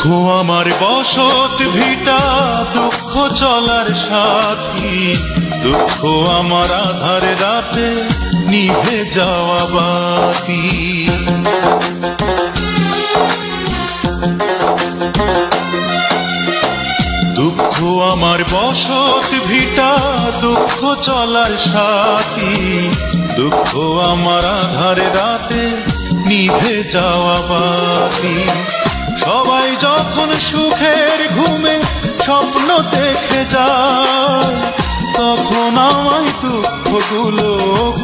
আমার বসত ভিটা, দুঃখ চলার সাথী, দুঃখ আমার আধার রাতে নিভে যাওয়া বাতি। দুঃখ আমার বসত ভিটা, দুঃখ চলার সাথী, দুঃখ আমার আধার রাতে নিভে যাওয়া বাতি। সবাই যখন সুখের ঘুমে স্বপ্ন দেখে যায়, তখন আমায় দুঃখগুলো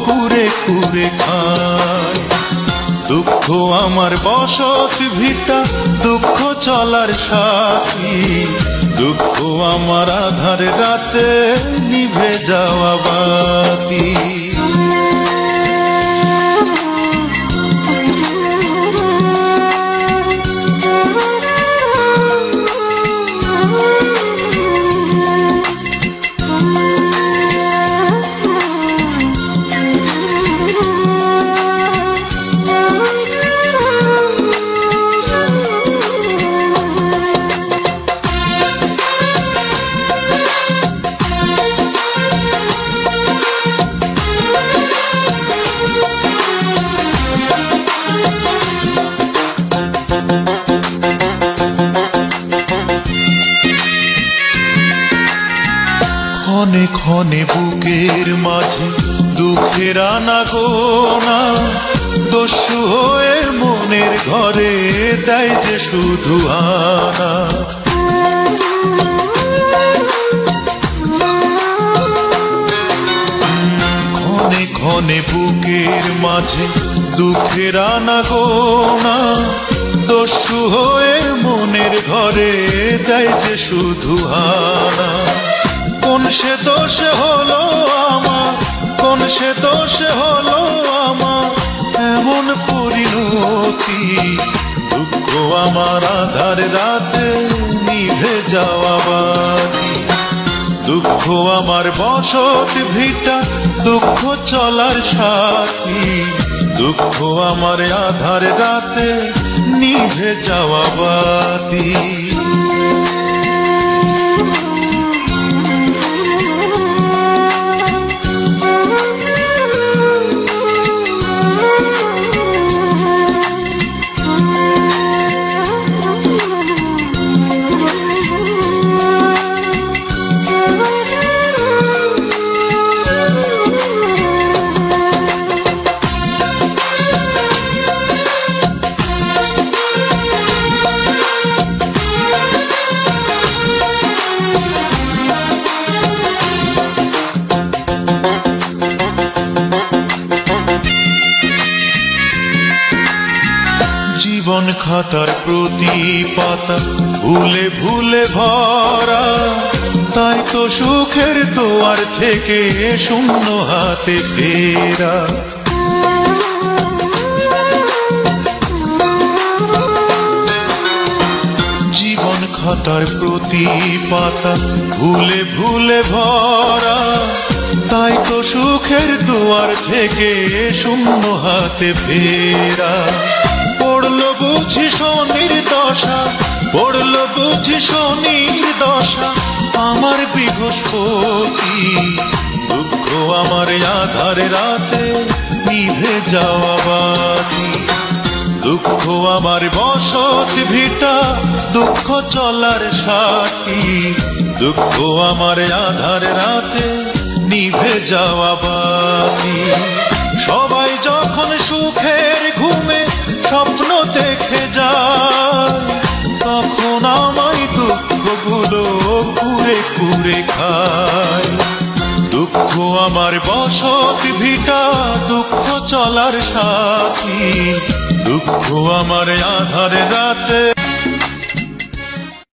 কুরে কুরে খায়। দুঃখ আমার বসত ভিটা, দুঃখ চলার সাথী, দুঃখ আমার আধার রাতে নিভে যাওয়া বাতি। ক্ষণে ক্ষণে বুকের মাঝে দুঃখের আনাগোনা, দস্যু হয়ে মনের ঘরে দেয় যে শুধু আনা। ক্ষণে ক্ষণে বুকের মাঝে দুঃখের আনাগোনা, দস্যু হয়ে মনের ঘরে দেয় যে শুধু আনা। কোন সে দোষে হলো আমার, কোন সে দোষে হলো আমার এমন পরিণতি। দুঃখ আমার আধার রাতে নিভে যাওয়া বাতি। দুঃখ আমার বসত ভিটা, দুঃখ চলার সাথী, দুঃখ আমার আধার রাতে নিভে যাওয়া বাতি। জীবন খাতার প্রতি পাতা ভুলে ভুলে ভরা, তাই তো সুখের দুয়ার থেকে শূন্য হাতে ফেরা। জীবন খাতার প্রতি পাতা ভুলে ভুলে ভরা, তাই তো সুখের দুয়ার থেকে শূন্য হাতে ফেরা। পড়লো বুঝি শনির দশা, পড়লো বুঝি শনির দশা আমার বৃহস্পতি। দুঃখ আমার আধার রাতে নিভে যাওয়া বাতি। দুঃখ আমার বসত ভিটা, দুঃখ চলার সাথী, দুঃখ আমার আধার রাতে নিভে যাওয়া বাতি। সবাই যখন সুখের ঘুমে স্বপ্ন দেখে যায়, তখন আমায় দুঃখগুলো কুরে কুরে খায়। দুঃখ আমার বসত ভিটা, দুঃখ চলার সাথী, দুঃখ আমার আধার রাতে